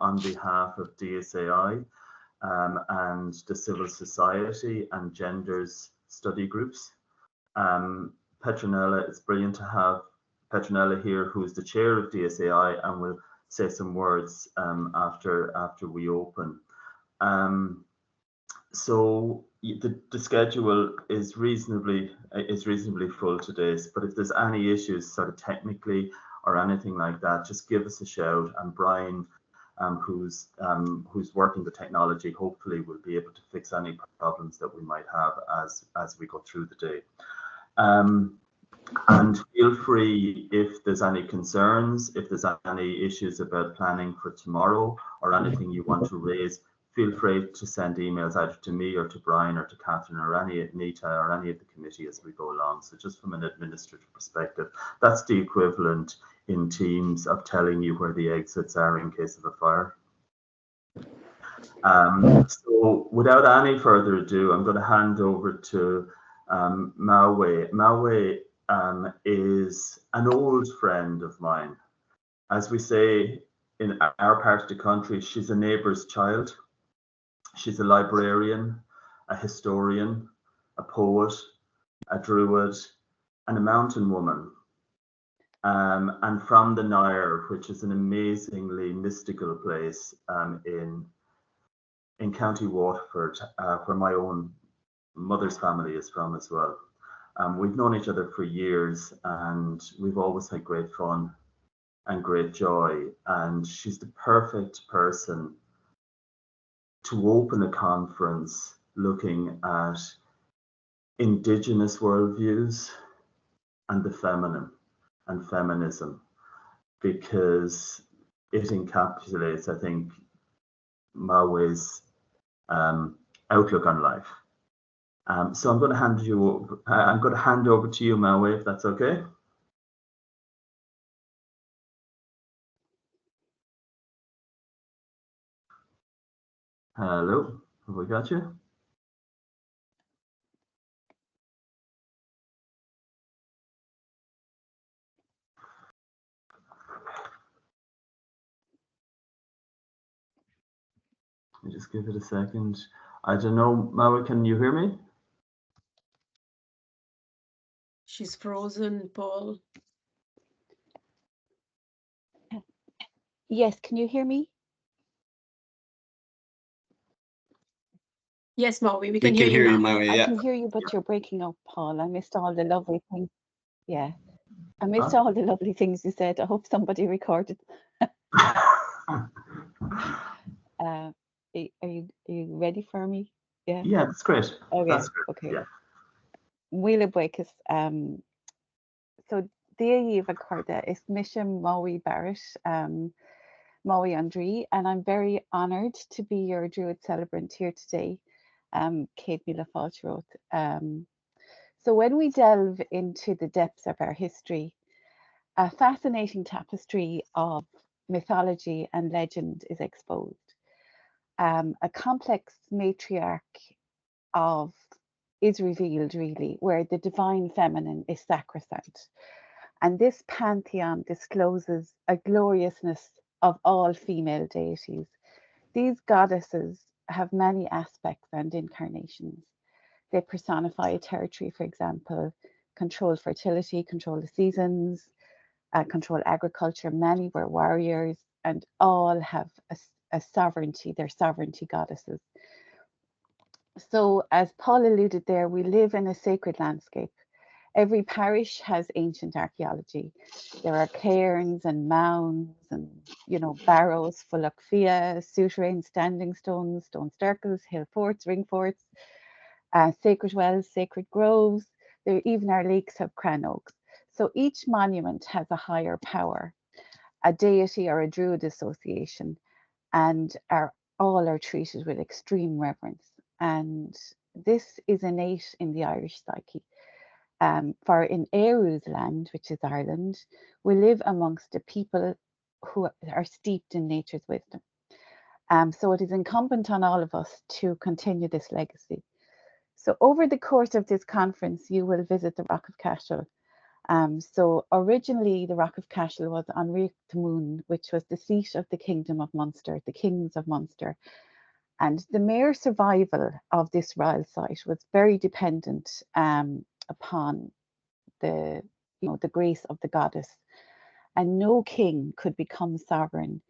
on behalf of DSAI and the civil society and genders study groups. Pieternella, it's brilliant to have Pieternella here, who is the chair of DSAI, and will say some words after we open. So the schedule is reasonably full today, but if there's any issues sort of technically or anything like that, just give us a shout, and Brian, who's working the technology, hopefully will be able to fix any problems that we might have as we go through the day. And feel free, if there's any concerns, if there's any issues about planning for tomorrow or anything you want to raise, feel free to send emails either to me or to Brian or to Catherine or Nita or any of the committee as we go along. So just from an administrative perspective, that's the equivalent in Teams of telling you where the exits are in case of a fire. So without any further ado, I'm going to hand over to Mawie. Mawie is an old friend of mine. As we say in our part of the country, she's a neighbour's child. She's a librarian, a historian, a poet, a druid, and a mountain woman. And from the Nayak, which is an amazingly mystical place in County Waterford, where my own mother's family is from as well. We've known each other for years, and we've always had great fun and great joy. And she's the perfect person to open a conference looking at Indigenous worldviews and the feminine and feminism, because it encapsulates, I think, Mawie's outlook on life. So I'm going to hand over to you, Mawie, if that's okay. Hello, have we got you? Just give it a second. I don't know, Mawie, can you hear me? She's frozen, Paul. Yes, can you hear me? Yes, Mawie, we can hear you now. Mawie, yeah. I can hear you, but you're breaking up, Paul. I missed all the lovely things. Yeah, I missed all the lovely things you said. I hope somebody recorded. Are you ready for me? Yeah. Yeah, that's great. Okay. That's great. Okay. Yeah. Wheeler Breakers. So DAI Vacorda is Mission Mawie Barrett, Mawie Andree, and I'm very honoured to be your Druid celebrant here today. Kate Mila Falchroth. So when we delve into the depths of our history, a fascinating tapestry of mythology and legend is exposed. A complex matriarch is revealed, really, where the divine feminine is sacrosanct. And this pantheon discloses a gloriousness of all female deities. These goddesses have many aspects and incarnations. They personify a territory, for example, control fertility, control the seasons, control agriculture. Many were warriors, and all have a sovereignty, they're sovereignty goddesses. So as Paul alluded there, we live in a sacred landscape. Every parish has ancient archaeology. There are cairns and mounds and, barrows full of fia, souterrains, standing stones, stone circles, hill forts, ring forts, sacred wells, sacred groves. There even our lakes have crannogs. So each monument has a higher power, a deity or a druid association, and all are treated with extreme reverence. And this is innate in the Irish psyche. For in Éru's land, which is Ireland, we live amongst a people who are steeped in nature's wisdom. So it is incumbent on all of us to continue this legacy. So over the course of this conference, you will visit the Rock of Cashel, So originally the Rock of Cashel was on Riach the Moon, which was the seat of the Kingdom of Munster, the Kings of Munster. And the mere survival of this royal site was very dependent upon the, the grace of the goddess. And no king could become sovereign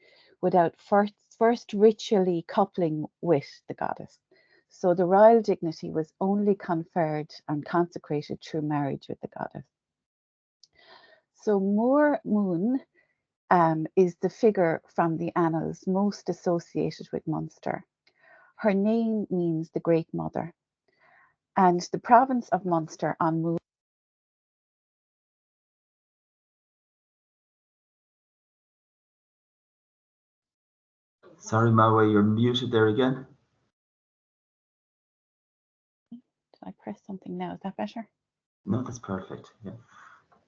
without first ritually coupling with the goddess. So the royal dignity was only conferred and consecrated through marriage with the goddess. So Moor Moon is the figure from the annals most associated with Munster. Her name means the Great Mother, and the province of Munster on Moon. Sorry, Mawie, you're muted there again. Did I press something now? Is that better? No, that's perfect. Yeah.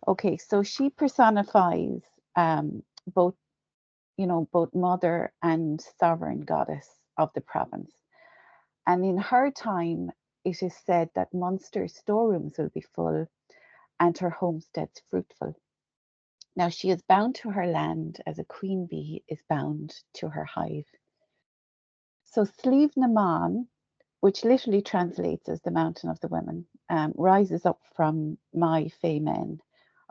Okay, so she personifies both mother and sovereign goddess of the province. And in her time, it is said that Munster's storerooms will be full and her homesteads fruitful. Now she is bound to her land as a queen bee is bound to her hive. So Slieve na Man, which literally translates as the mountain of the women, rises up from my Fé Men,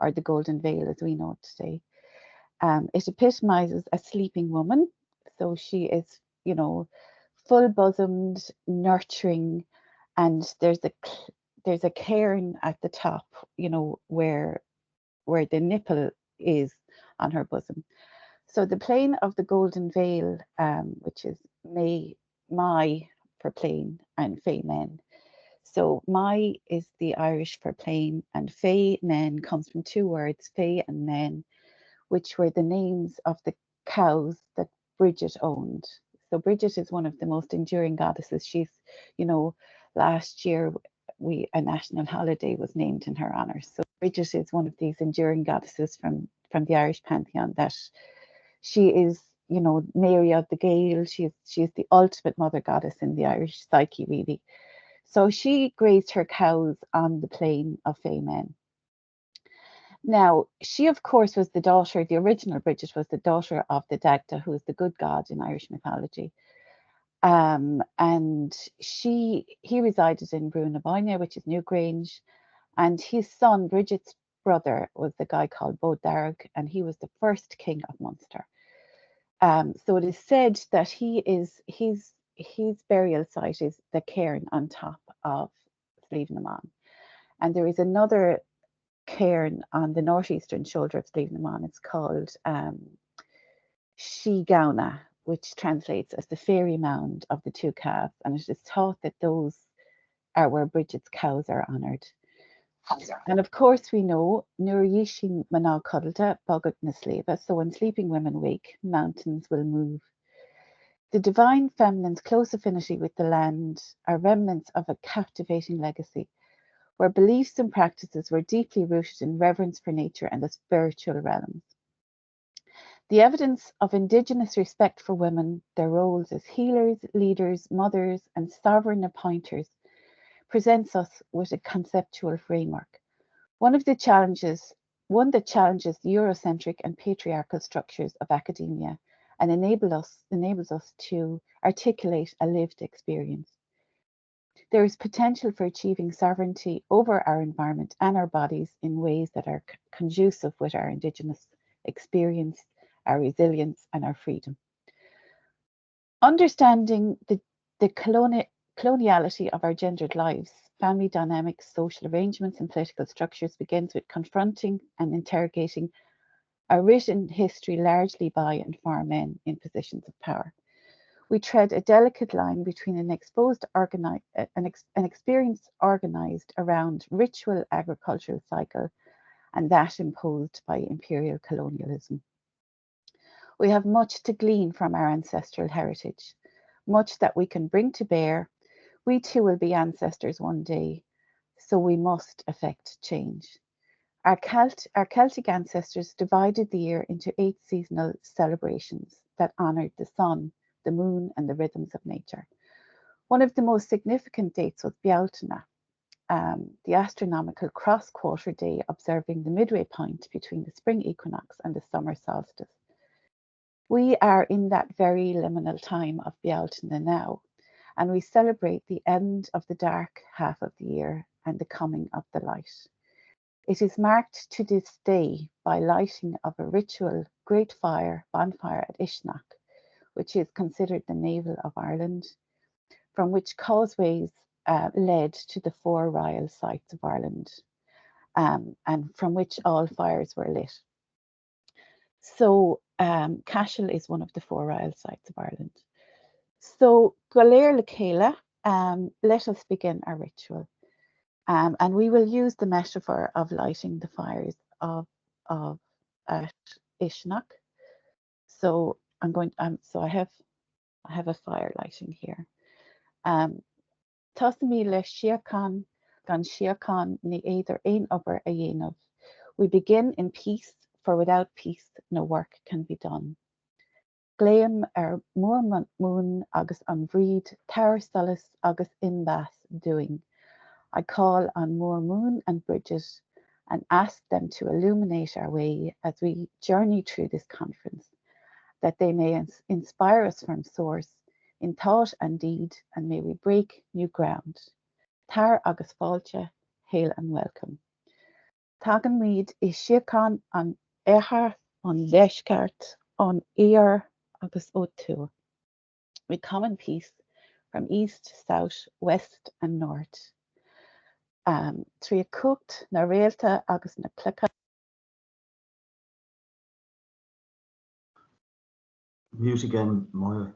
or the Golden Veil as we know it today. It epitomizes a sleeping woman. So she is, full bosomed, nurturing, and there's a cairn at the top, where the nipple is on her bosom. So the plain of the Golden Veil, which is Mai for plain and Fé Men. So Mai is the Irish for plain, and Fé Men comes from two words, Fé and Men, which were the names of the cows that Bridget owned. So Bridget is one of the most enduring goddesses. She's, last year a national holiday was named in her honour. So Bridget is one of these enduring goddesses from the Irish pantheon, that she is, Mary of the Gale. She's the ultimate mother goddess in the Irish psyche, really. So she grazed her cows on the plain of Fé Men. Now, she, of course, was the original Bridget was the daughter of the Dagda, who is the good god in Irish mythology. And he resided in Brunaboyne, which is Newgrange, and his son, Bridget's brother, was the guy called Bodarg, and he was the first king of Munster. So it is said that his burial site is the cairn on top of Slieve na Man. And there is another cairn on the northeastern shoulder of Slieve na Man. It's called Gauna, which translates as the fairy mound of the two calves, and it is thought that those are where Bridget's cows are honoured. And of course we know Nuair Yishin Mana Cuddleta Bogat na Sleva, so when sleeping women wake, mountains will move. The divine feminine's close affinity with the land are remnants of a captivating legacy, where beliefs and practices were deeply rooted in reverence for nature and the spiritual realms. The evidence of Indigenous respect for women, their roles as healers, leaders, mothers, and sovereign appointers presents us with a conceptual framework. One that challenges the Eurocentric and patriarchal structures of academia and enables us to articulate a lived experience. There is potential for achieving sovereignty over our environment and our bodies in ways that are conducive with our Indigenous experience, our resilience, and our freedom. Understanding the coloniality of our gendered lives, family dynamics, social arrangements, and political structures begins with confronting and interrogating a written history largely by and for men in positions of power. We tread a delicate line between an experience organised around ritual agricultural cycle and that imposed by imperial colonialism. We have much to glean from our ancestral heritage, much that we can bring to bear. We too will be ancestors one day, so we must effect change. Our Celtic ancestors divided the year into 8 seasonal celebrations that honoured the sun, the moon, and the rhythms of nature. One of the most significant dates was Bealtaine, the astronomical cross-quarter day, observing the midway point between the spring equinox and the summer solstice. We are in that very liminal time of Bealtaine now, and we celebrate the end of the dark half of the year and the coming of the light. It is marked to this day by lighting of a ritual great bonfire at Uisneach, which is considered the navel of Ireland, from which causeways led to the 4 royal sites of Ireland, and from which all fires were lit. So Cashel is one of the 4 royal sites of Ireland. So Galéir le Chéile, let us begin our ritual. And we will use the metaphor of lighting the fires of at Uisneach. So I'm going. So I have a fire lighting here. Tasmi le Shiakan gan Shiakan ni either ein ober a dhéanamh. We begin in peace, for without peace no work can be done. Gléim mór mún agus an bhríd tower solas agus imbas doing. I call on Mór Moon and Bridget and ask them to illuminate our way as we journey through this conference, that they may inspire us from source in thought and deed, and may we break new ground. Tar agus fáilte, hail and welcome. Tagan míad is siacan an éhar an leisceart an éar agus ó. We come in peace from east, south, west and north. Trí cucht na réalta agus na cluiche. Mute again, Mawie.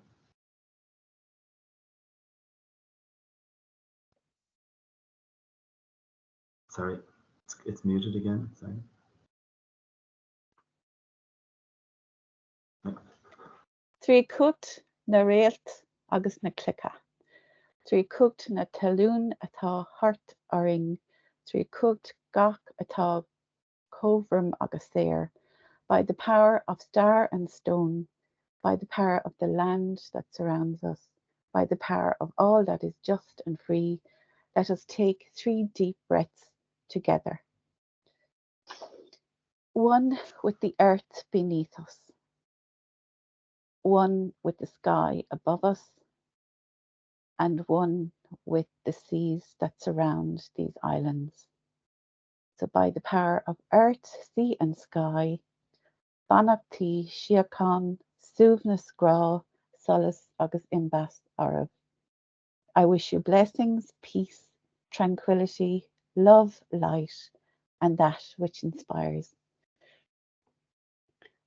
Sorry, it's muted again. Sorry. Trí cucht na réalt agus na cluiche. Trí cucht na talún atá hart aring. Trí cucht gach atá cóbhrom agus saor. By the power of star and stone, by the power of the land that surrounds us, by the power of all that is just and free, let us take 3 deep breaths together. One with the earth beneath us, one with the sky above us, and one with the seas that surround these islands. So by the power of earth, sea and sky, Banachti, Shiakan, Suvnas Gra, Solace agus Imbas Arab. I wish you blessings, peace, tranquility, love, light, and that which inspires.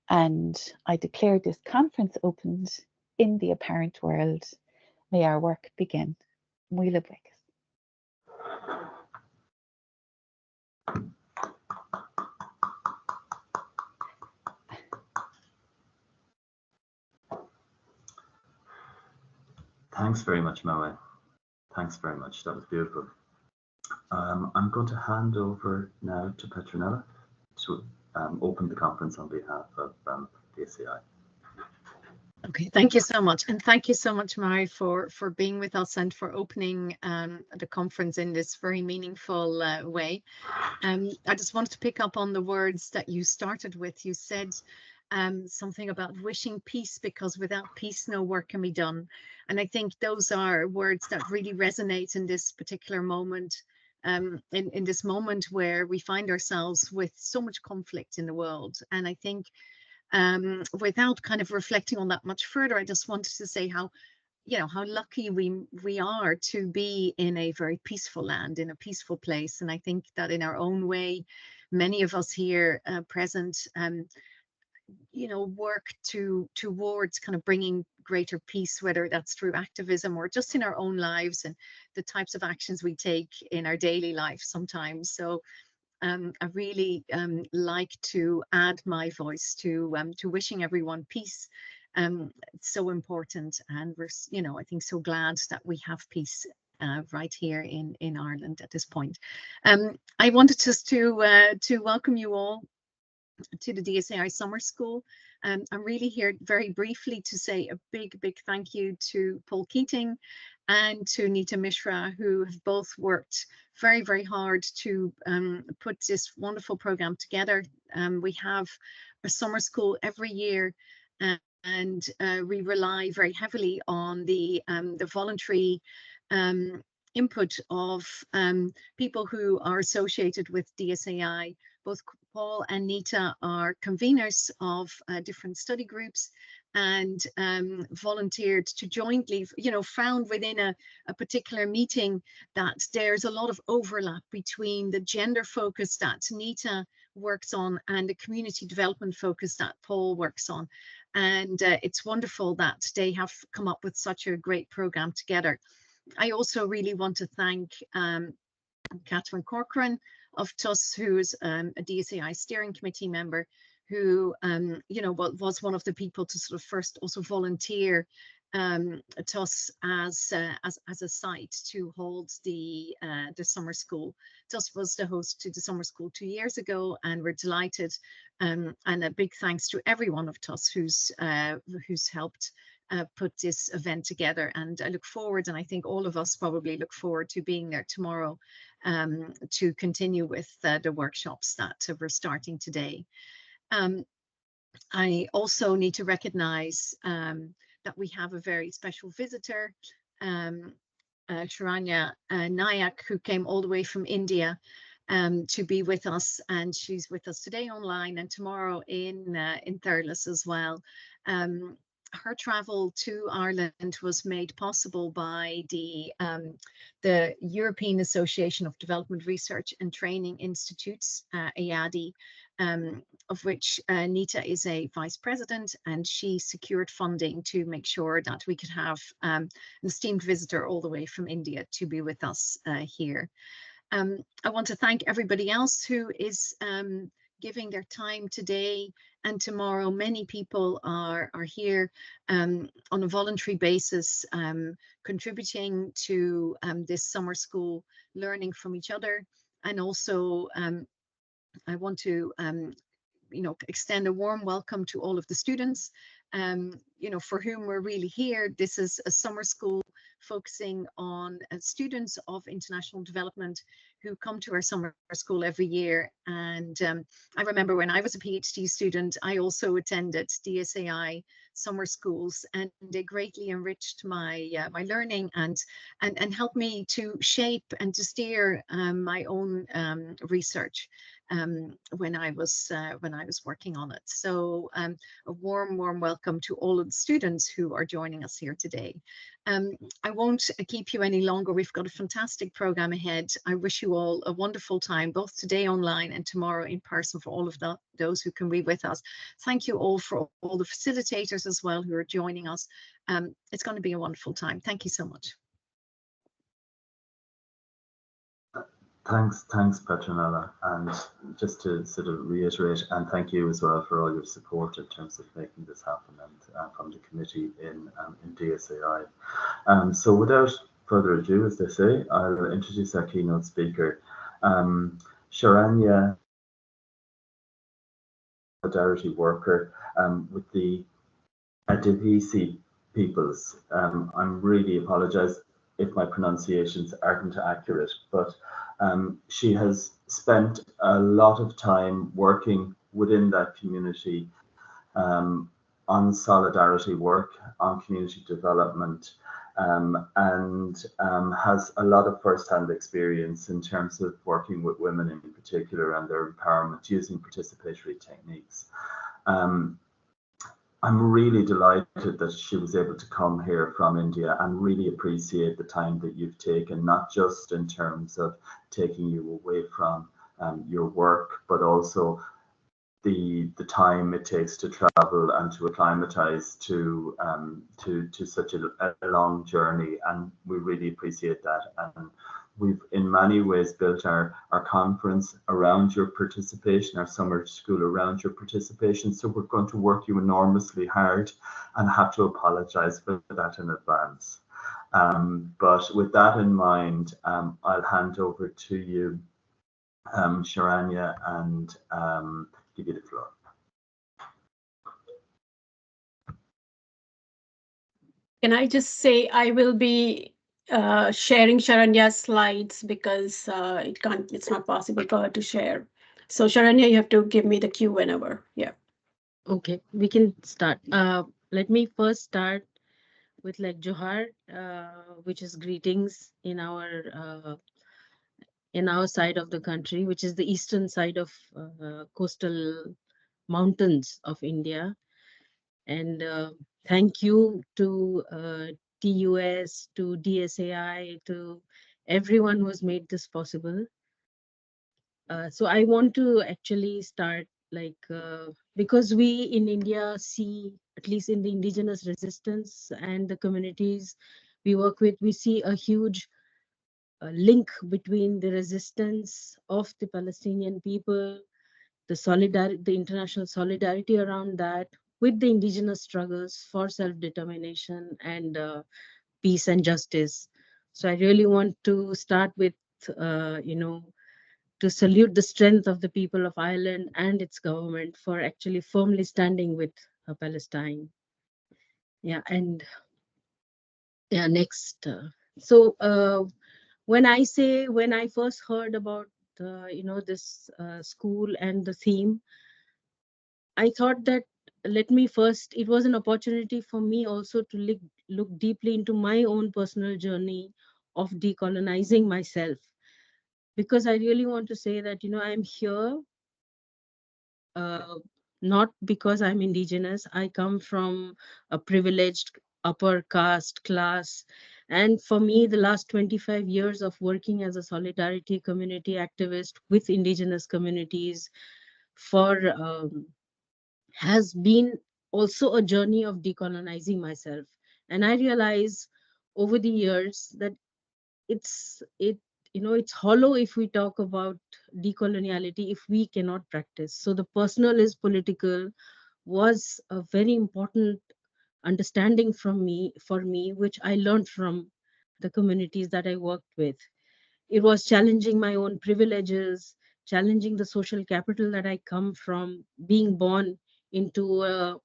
And I declare this conference opened in the apparent world. May our work begin. Muile Bregus. Thanks very much, Mawie. Thanks very much. That was beautiful. I'm going to hand over now to Pieternella to open the conference on behalf of DSAI. Okay, thank you so much. And thank you so much, Mawie, for being with us and for opening the conference in this very meaningful way. I just wanted to pick up on the words that you started with. You said something about wishing peace, because without peace, no work can be done. And I think those are words that really resonate in this particular moment, in this moment where we find ourselves with so much conflict in the world. And I think without kind of reflecting on that much further, I just wanted to say how, you know, how lucky we are to be in a very peaceful land, in a peaceful place. And I think that in our own way, many of us here present, you know, work towards kind of bringing greater peace, whether that's through activism or just in our own lives and the types of actions we take in our daily life sometimes. So I really like to add my voice to wishing everyone peace. It's so important, and we're, you know, I think so glad that we have peace right here in Ireland at this point. I wanted just to welcome you all to the DSAI Summer School. I'm really here very briefly to say a big thank you to Paul Keating and to Nita Mishra, who have both worked very, very hard to put this wonderful program together. We have a summer school every year, and we rely very heavily on the voluntary input of people who are associated with DSAI. Both Paul and Nita are conveners of different study groups, and volunteered to jointly, found within a particular meeting that there's a lot of overlap between the gender focus that Nita works on and the community development focus that Paul works on. And it's wonderful that they have come up with such a great program together. I also really want to thank Catherine Corcoran of TUS, who's a DSAI steering committee member, who was one of the people to sort of first also volunteer TUS as a site to hold the summer school. TUS was the host to the summer school 2 years ago, and we're delighted. And a big thanks to everyone of TUS who's helped put this event together. And I look forward, and I think all of us probably look forward to being there tomorrow to continue with the workshops that we're starting today. I also need to recognize that we have a very special visitor, Sharanya Nayak, who came all the way from India to be with us, and she's with us today online and tomorrow in Thurles as well. Her travel to Ireland was made possible by the European Association of Development Research and Training Institutes, EADI, of which Nita is a vice president, and she secured funding to make sure that we could have an esteemed visitor all the way from India to be with us here. I want to thank everybody else who is giving their time today and tomorrow. Many people are here on a voluntary basis, contributing to this summer school, learning from each other. And also I want to extend a warm welcome to all of the students, for whom we're really here. This is a summer school focusing on students of international development who come to our summer school every year. And I remember when I was a PhD student, I also attended DSAI summer schools, and they greatly enriched my my learning and helped me to shape and to steer my own research when I was working on it. So a warm welcome to all of the students who are joining us here today. I won't keep you any longer. We've got a fantastic program ahead. I wish you all a wonderful time, both today online and tomorrow in person, for all of those who can be with us. Thank you all for all the facilitators as well who are joining us. It's going to be a wonderful time. Thank you so much. Thanks, Pieternella, and just to sort of reiterate, and thank you as well for all your support in terms of making this happen, and from the committee in DSAI. So without further ado, as they say, I'll introduce our keynote speaker, Sharanya, solidarity worker with the Pieterse peoples. I'm really apologise if my pronunciations aren't accurate, but she has spent a lot of time working within that community on solidarity work, on community development, and has a lot of first-hand experience in terms of working with women in particular and their empowerment using participatory techniques. I'm really delighted that she was able to come here from India, and really appreciate the time that you've taken, not just in terms of taking you away from your work, but also the time it takes to travel and to acclimatize to such a long journey, and we really appreciate that. And we've in many ways built our conference around your participation, our summer school around your participation. So we're going to work you enormously hard and have to apologize for that in advance. But with that in mind, I'll hand over to you, Sharanya, and give you the floor. Can I just say I will be sharing Sharanya's slides because it's not possible for her to share. So Sharanya, you have to give me the cue whenever. Yeah. Okay, we can start. Let me first start with like Johar, which is greetings in our side of the country, which is the eastern side of coastal mountains of India. And thank you to TUS, to DSAI, to everyone who has made this possible. So I want to actually start because we in India see, at least in the indigenous resistance and the communities we work with, we see a huge link between the resistance of the Palestinian people, the international solidarity around that, with the indigenous struggles for self-determination and peace and justice. So I really want to start with, to salute the strength of the people of Ireland and its government for actually firmly standing with Palestine. Yeah, and yeah, next. When I first heard about this school and the theme, I thought that it was an opportunity for me also to look deeply into my own personal journey of decolonizing myself, because I really want to say that, I'm here not because I'm indigenous. I come from a privileged upper caste class. And for me, the last 25 years of working as a solidarity community activist with indigenous communities has been also a journey of decolonizing myself. And I realize over the years that it's hollow if we talk about decoloniality if we cannot practice. So the personal is political was a very important understanding for me, which I learned from the communities that I worked with. It was challenging my own privileges, challenging the social capital that I come from, being born into a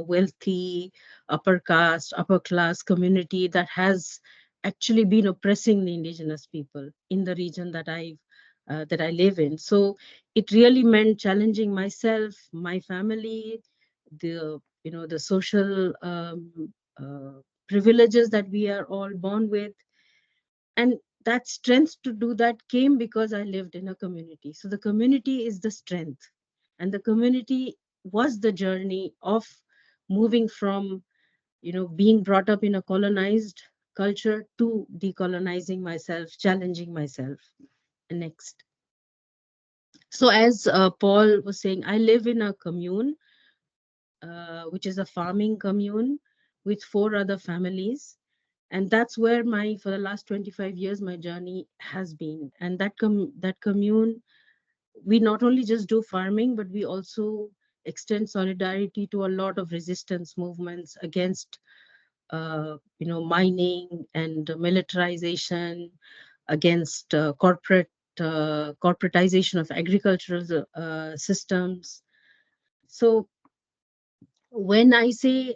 wealthy upper caste, upper class community that has actually been oppressing the indigenous people in the region that I live in. So it really meant challenging myself, my family, the social privileges that we are all born with. And that strength to do that came because I lived in a community. So the community is the strength, and the community was the journey of moving from being brought up in a colonized culture to decolonizing myself, challenging myself. Next. So as Paul was saying, I live in a commune which is a farming commune with 4 other families. And that's where for the last 25 years, my journey has been. And that commune, we not only just do farming, but we also extend solidarity to a lot of resistance movements against, mining and militarization, against corporatization of agricultural systems. So when I say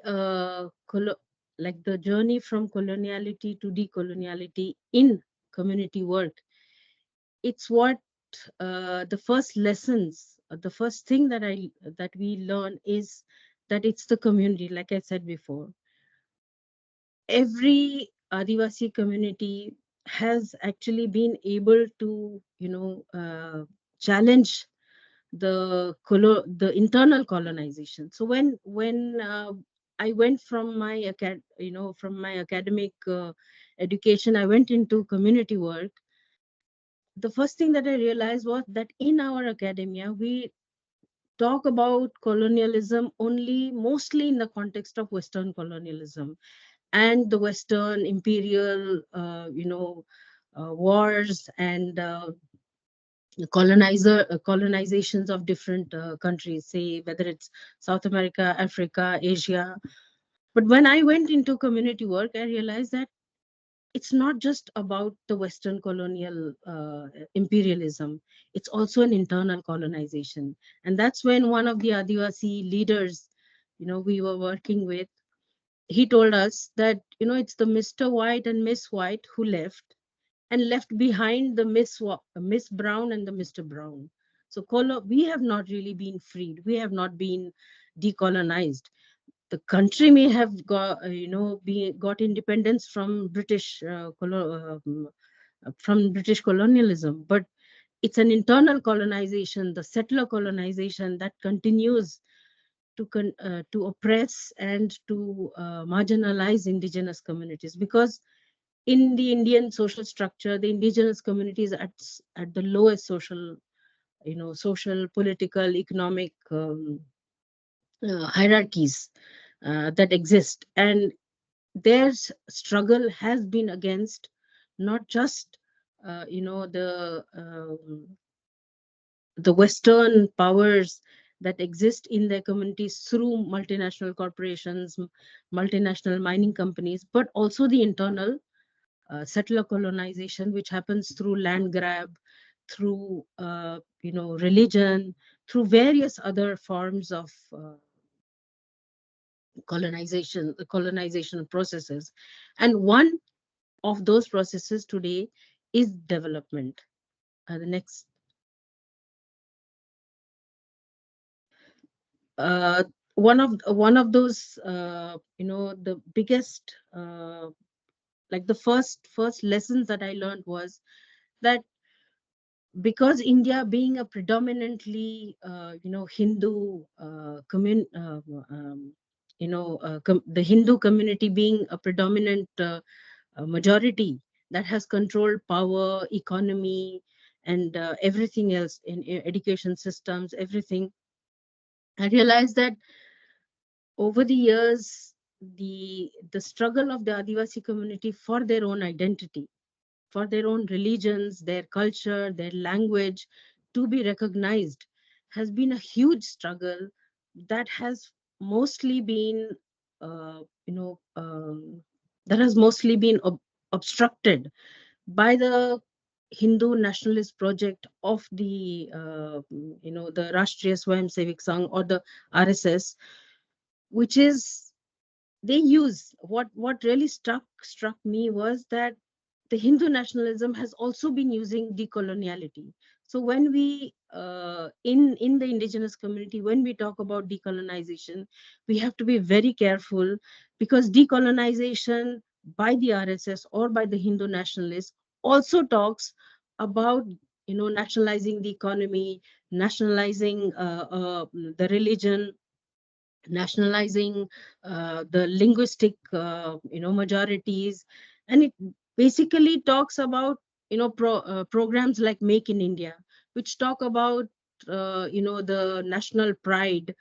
like the journey from coloniality to decoloniality in community work, it's what the first lessons, the first thing that we learn is that it's the community. Like I said before, every Adivasi community has actually been able to, challenge the internal colonization. So when I went from my academic education, I went into community work. The first thing that I realized was that in our academia, we talk about colonialism mostly in the context of Western colonialism and the Western imperial, wars and colonizations of different countries, say whether it's South America, Africa, Asia. But when I went into community work, I realized that it's not just about the Western colonial imperialism, it's also an internal colonization. And that's when one of the Adivasi leaders, we were working with, he told us that, it's the Mr. White and Miss White who left, and left behind the Miss Brown and the Mr. Brown. So we have not really been freed. We have not been decolonized. The country may have got independence from British colonialism, but it's an internal colonization, the settler colonization, that continues to oppress and to marginalize indigenous communities. Because in the Indian social structure, the indigenous communities at the lowest social, social, political, economic hierarchies that exist, and their struggle has been against not just the Western powers that exist in their communities through multinational corporations, multinational mining companies, but also the internal settler colonization, which happens through land grab, through religion, through various other forms of colonization processes. And one of those processes today is development. The next. One of those, the biggest, like the first lessons that I learned was that because India being a predominantly, Hindu the Hindu community being a predominant majority that has controlled power, economy, and everything else in education systems, everything. I realized that over the years, the struggle of the Adivasi community for their own identity, for their own religions, their culture, their language, to be recognized, has been a huge struggle that has mostly been, that has mostly been obstructed by the Hindu nationalist project of the, the Rashtriya Swayamsevak Sangh, or the RSS, which is, they use, what really struck me was that the Hindu nationalism has also been using decoloniality. So when we, in the indigenous community, when we talk about decolonization, we have to be very careful, because decolonization by the RSS or by the Hindu nationalists also talks about, nationalizing the economy, nationalizing the religion, nationalizing the linguistic, majorities. And it basically talks about, programs like Make in India, which talk about, the national pride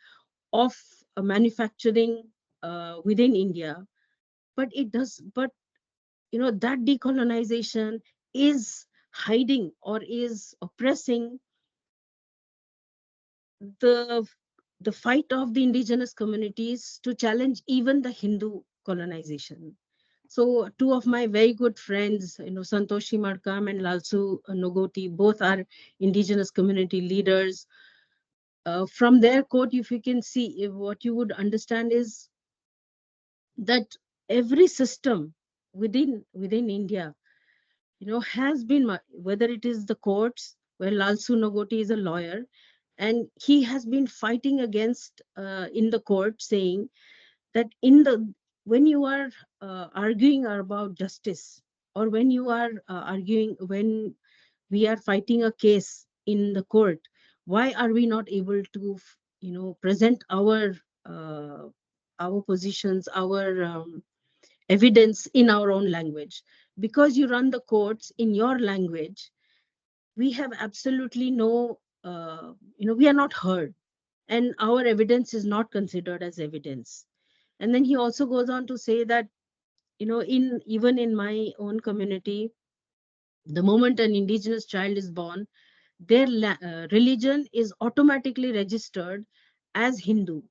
of manufacturing within India. But that decolonization is hiding or is oppressing the fight of the indigenous communities to challenge even the Hindu colonization. So two of my very good friends, Santoshi Markam and Lalsu Nogoti, both are indigenous community leaders. From their quote, if you can see, what you would understand is that every system within India, has been, whether it is the courts, where Lalsu Nogoti is a lawyer, and he has been fighting against in the court, saying that when you are arguing about justice, or when you are when we are fighting a case in the court, why are we not able to, present uh, our positions, our evidence in our own language? Because you run the courts in your language, we have absolutely no, we are not heard, and our evidence is not considered as evidence. And then he also goes on to say that, even in my own community, the moment an indigenous child is born, their religion is automatically registered as Hindu,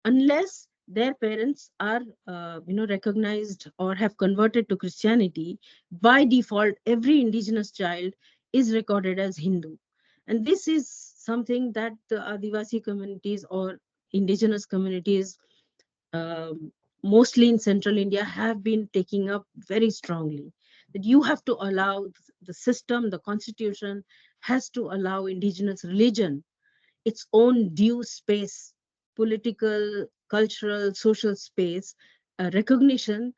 unless their parents are, recognized or have converted to Christianity. By default, every indigenous child is recorded as Hindu. And this is something that the Adivasi communities or indigenous communities mostly in central India, have been taking up very strongly, that you have to allow the system, the constitution has to allow indigenous religion its own due space, political, cultural, social space, recognition,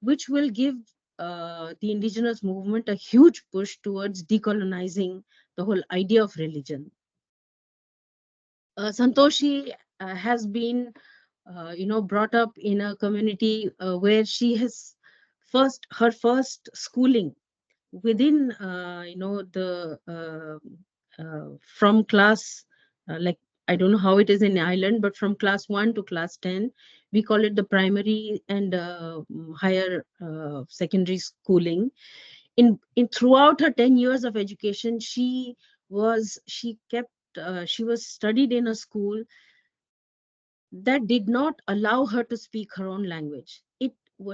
which will give the indigenous movement a huge push towards decolonizing the whole idea of religion. Santoshi has been, brought up in a community where she has her first schooling within, from class, like, I don't know how it is in Ireland, but from class 1 to class 10, we call it the primary and higher secondary schooling. In throughout her 10 years of education, she was studied in a school that did not allow her to speak her own language.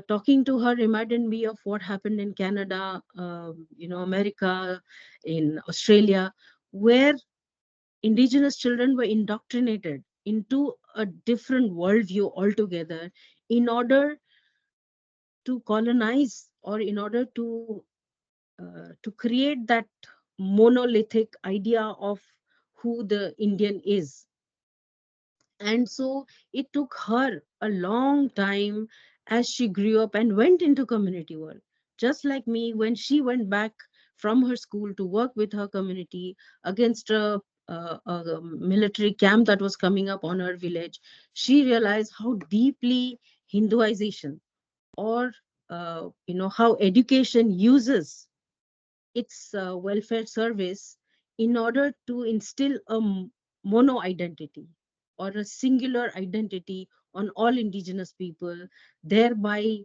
Talking to her reminded me of what happened in Canada, America, in Australia, where indigenous children were indoctrinated into a different worldview altogether in order to colonize, or in order to create that monolithic idea of who the Indian is. And so it took her a long time as she grew up and went into community work. Just like me, when she went back from her school to work with her community against a military camp that was coming up on her village, she realized how deeply Hinduization, or how education uses its welfare service in order to instill a mono identity, or a singular identity on all indigenous people, thereby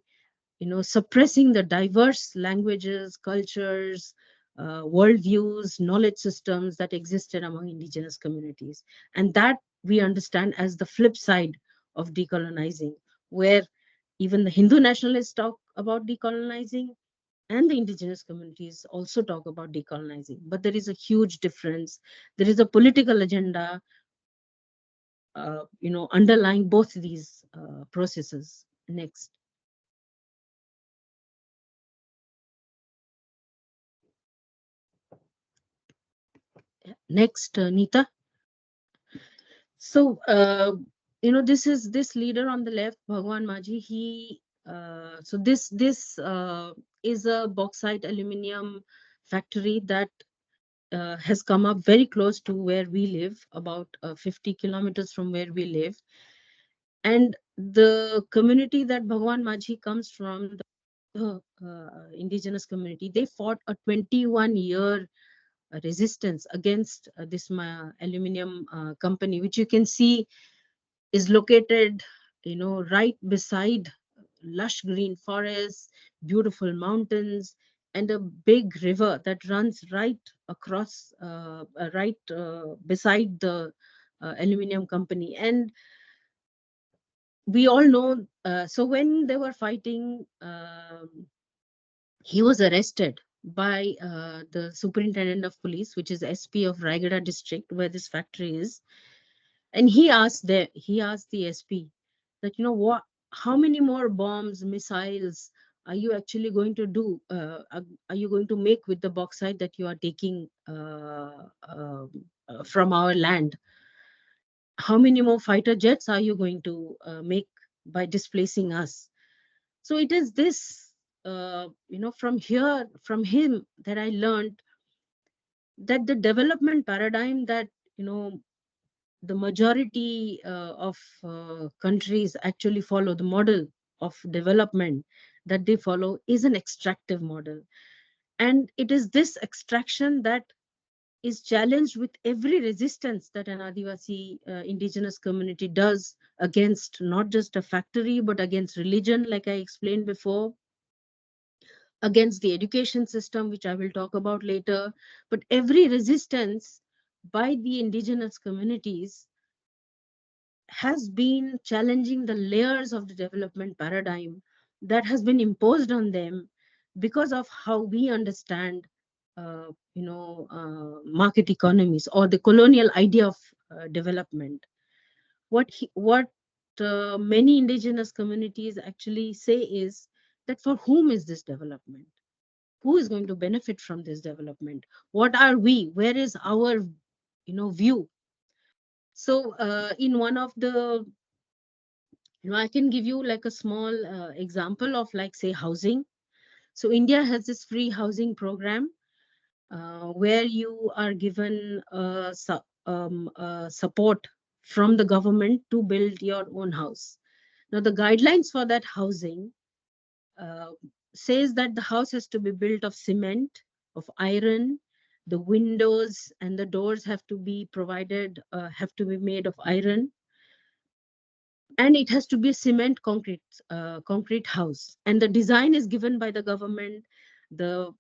suppressing the diverse languages, cultures, worldviews, knowledge systems that existed among indigenous communities. And that we understand as the flip side of decolonizing, where even the Hindu nationalists talk about decolonizing, and the indigenous communities also talk about decolonizing. But there is a huge difference. There is a political agenda, underlying both these processes. Next. Next, Neeta. So, this leader on the left, Bhagwan Majhi, so this is a bauxite aluminum factory that has come up very close to where we live, about 50 kilometers from where we live. And the community that Bhagwan Majhi comes from, the indigenous community, they fought a 21-year resistance against this aluminum company, which you can see is located, right beside lush green forests, beautiful mountains, and a big river that runs right across, beside the aluminum company. And we all know, so when they were fighting, he was arrested by the superintendent of police, which is SP of Raigada district, where this factory is. And he asked the SP that, how many more bombs, missiles are you actually going to do? Are you going to make with the bauxite that you are taking from our land? How many more fighter jets are you going to make by displacing us? So it is this, from him, that I learned that the development paradigm that, the majority of countries actually follow, the model of development that they follow, is an extractive model. And it is this extraction that is challenged with every resistance that an Adivasi indigenous community does against not just a factory, but against religion, like I explained before, against the education system, which I will talk about later. But every resistance by the indigenous communities has been challenging the layers of the development paradigm that has been imposed on them because of how we understand, market economies, or the colonial idea of development. What many indigenous communities actually say is that for whom is this development? Who is going to benefit from this development? What are we? Where is our, view? So in one of the, I can give you like a small example of like, say, housing. So India has this free housing program where you are given support from the government to build your own house. Now, the guidelines for that housing uh, says that the house has to be built of cement, of iron. The windows and the doors have to be provided, have to be made of iron, and it has to be a cement concrete house. And the design is given by the government. The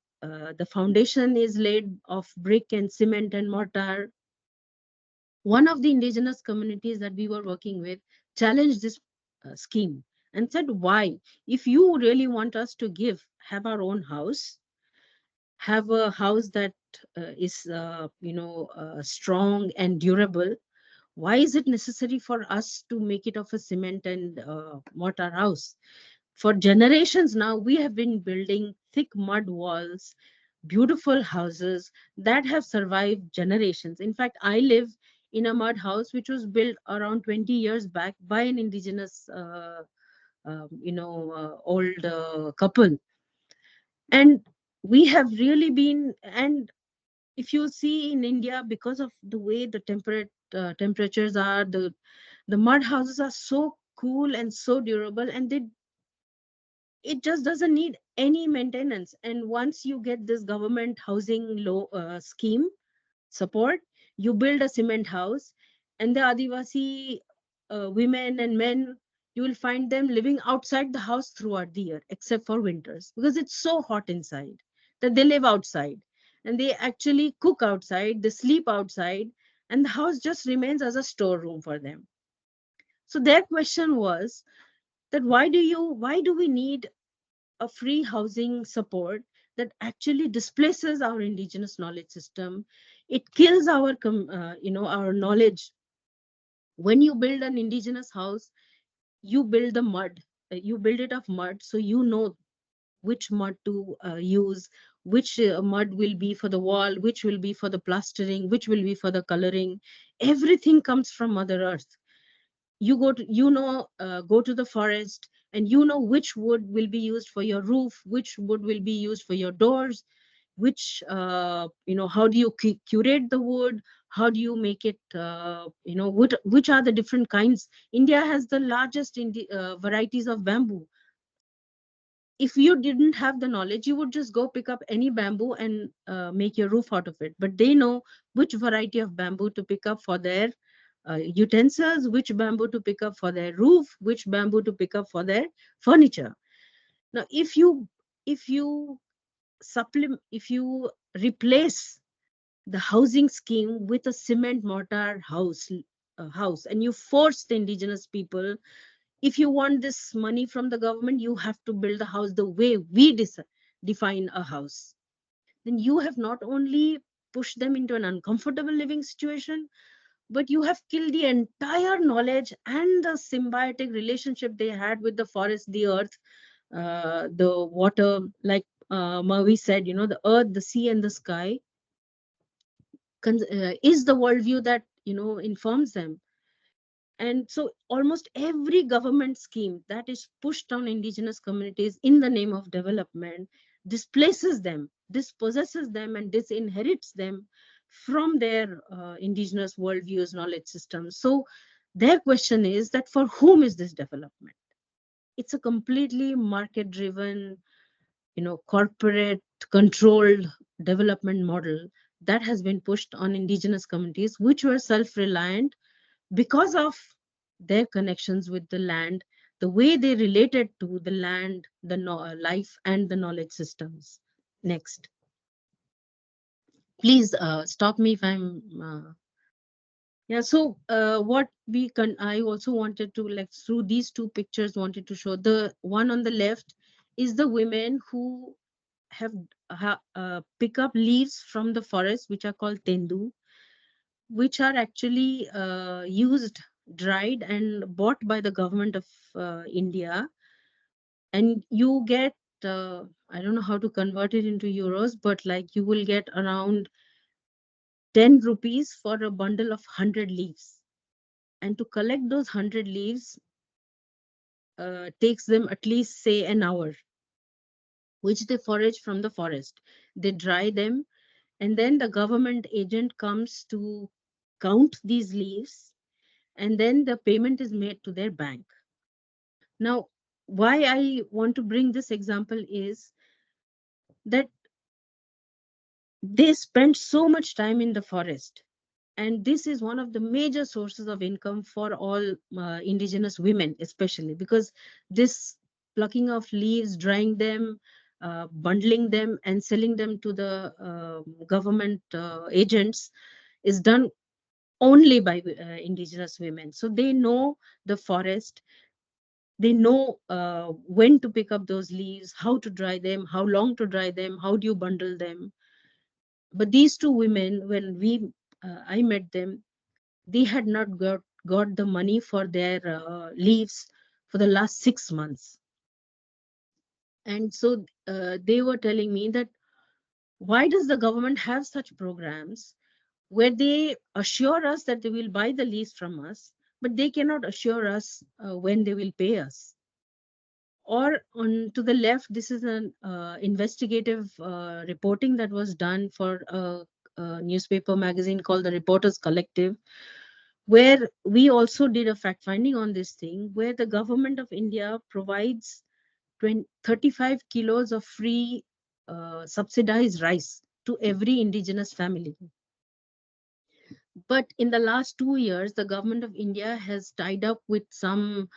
foundation is laid of brick and cement and mortar. One of the indigenous communities that we were working with challenged this scheme and said, why? If you really want us to have our own house, have a house that is, strong and durable, why is it necessary for us to make it of a cement and mortar house? For generations now, we have been building thick mud walls, beautiful houses that have survived generations. In fact, I live in a mud house which was built around 20 years back by an indigenous, old couple. And we have really been, and if you see in India, because of the way the temperatures are, the mud houses are so cool and so durable, and it just doesn't need any maintenance. And once you get this government housing scheme support, you build a cement house, and the Adivasi women and men, you will find them living outside the house throughout the year, except for winters, because it's so hot inside that they live outside, and they actually cook outside, they sleep outside, and the house just remains as a storeroom for them. So their question was that why do we need a free housing support that actually displaces our indigenous knowledge system? It kills our knowledge. When you build an indigenous house, you build the mud, you build it of mud, so you know which mud to use, which mud will be for the wall, which will be for the plastering, which will be for the coloring. Everything comes from Mother Earth. You go to the forest, and you know which wood will be used for your roof, which wood will be used for your doors, which how do you curate the wood, how do you make it, which are the different kinds. India has the largest varieties of bamboo. If you didn't have the knowledge, you would just go pick up any bamboo and make your roof out of it. But they know which variety of bamboo to pick up for their utensils, which bamboo to pick up for their roof, which bamboo to pick up for their furniture. Now, if you replace the housing scheme with a cement mortar house, and you force the indigenous people, if you want this money from the government, you have to build the house the way we define a house, then you have not only pushed them into an uncomfortable living situation, but you have killed the entire knowledge and the symbiotic relationship they had with the forest, the earth, the water. Like Mawie said, the earth, the sea, and the sky is the worldview that informs them. And so almost every government scheme that is pushed on indigenous communities in the name of development displaces them, dispossesses them, and disinherits them from their indigenous worldviews, knowledge systems. So their question is that for whom is this development? It's a completely market-driven, corporate controlled development model that has been pushed on indigenous communities, which were self-reliant because of their connections with the land, the way they related to the land, the life, and the knowledge systems. Next. Please stop me if I'm... Yeah, so what I also wanted to, like, through these two pictures, wanted to show. The one on the left is the women who have pick up leaves from the forest, which are called tendu, which are actually used dried and bought by the government of India, and you get, I don't know how to convert it into euros, but like you will get around 10 rupees for a bundle of 100 leaves. And to collect those 100 leaves takes them at least, say, an hour, which they forage from the forest. They dry them, and then the government agent comes to count these leaves, and then the payment is made to their bank. Now, why I want to bring this example is that they spend so much time in the forest, and this is one of the major sources of income for all indigenous women, especially because this plucking of leaves, drying them, bundling them and selling them to the government agents is done only by indigenous women. So they know the forest, they know when to pick up those leaves, how to dry them, how long to dry them, how do you bundle them. But these two women, when I met them, they had not got the money for their leaves for the last 6 months. And so they were telling me that why does the government have such programs where they assure us that they will buy the leaves from us, but they cannot assure us when they will pay us. Or on to the left, this is an investigative reporting that was done for a newspaper magazine called the Reporters Collective, where we also did a fact finding on this thing, where the government of India provides 35 kilos of free subsidized rice to every indigenous family. But in the last 2 years, the government of India has tied up with some,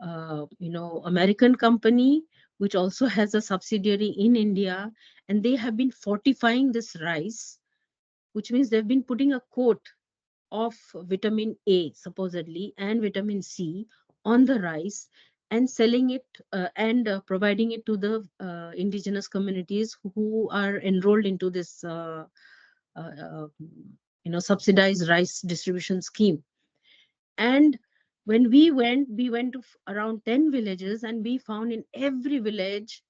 American company, which also has a subsidiary in India, and they have been fortifying this rice, which means they've been putting a coat of vitamin A, supposedly, and vitamin C on the rice and selling it and providing it to the indigenous communities who are enrolled into this uh, uh, subsidized rice distribution scheme. And when we went to around 10 villages, and we found in every village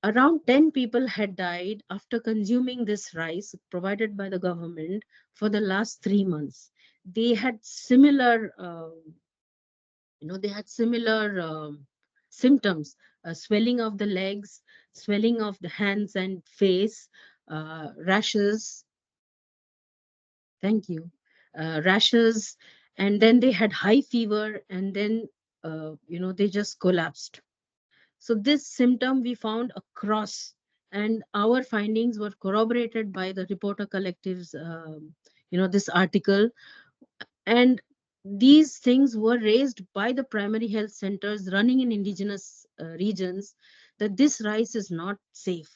around 10 people had died after consuming this rice provided by the government for the last 3 months. They had similar symptoms: swelling of the legs, swelling of the hands and face, rashes. Thank you. Rashes, and then they had high fever, and then they just collapsed. So this symptom we found across, and our findings were corroborated by the Reporter Collective's this article. And these things were raised by the primary health centers running in indigenous regions, that this rice is not safe.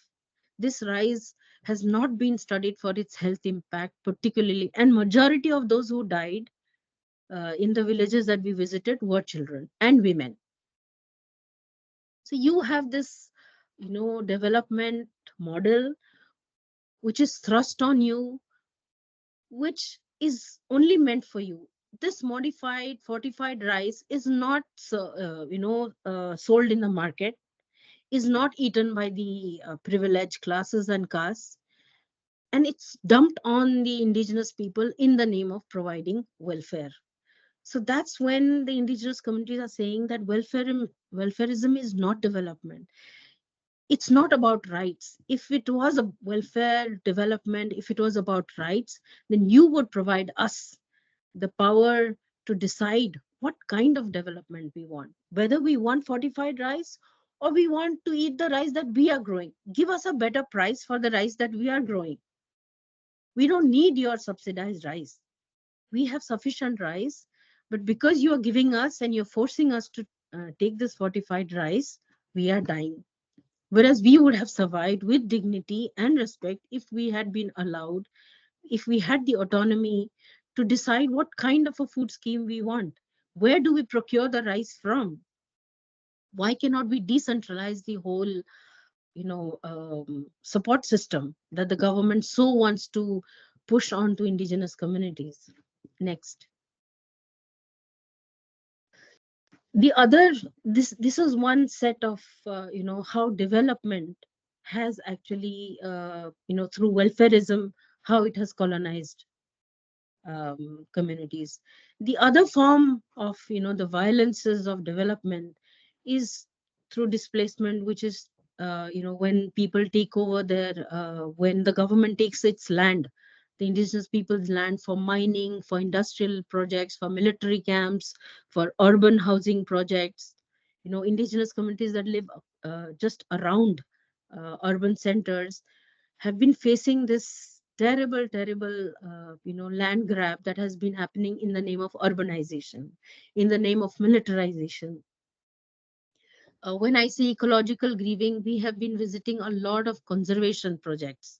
This rice has not been studied for its health impact particularly, and majority of those who died in the villages that we visited were children and women. So you have this development model which is thrust on you, which is only meant for you. This modified fortified rice is not sold in the market, is not eaten by the privileged classes and castes, and it's dumped on the indigenous people in the name of providing welfare. So that's when the indigenous communities are saying that welfareism is not development. It's not about rights. If it was a welfare development, if it was about rights, then you would provide us the power to decide what kind of development we want, whether we want fortified rice or we want to eat the rice that we are growing. Give us a better price for the rice that we are growing. We don't need your subsidized rice. We have sufficient rice, but because you are giving us and you're forcing us to take this fortified rice, we are dying. Whereas we would have survived with dignity and respect if we had been allowed, if we had the autonomy to decide what kind of a food scheme we want. Where do we procure the rice from? Why cannot we decentralize the whole, support system that the government so wants to push on to indigenous communities? Next. This is one set of how development has actually through welfareism, how it has colonized communities. The other form of the violences of development is through displacement, which is when people take over when the government takes its land, the indigenous people's land, for mining, for industrial projects, for military camps, for urban housing projects. Indigenous communities that live just around urban centers have been facing this terrible, land grab that has been happening in the name of urbanization, in the name of militarization. When I say ecological grieving, we have been visiting a lot of conservation projects,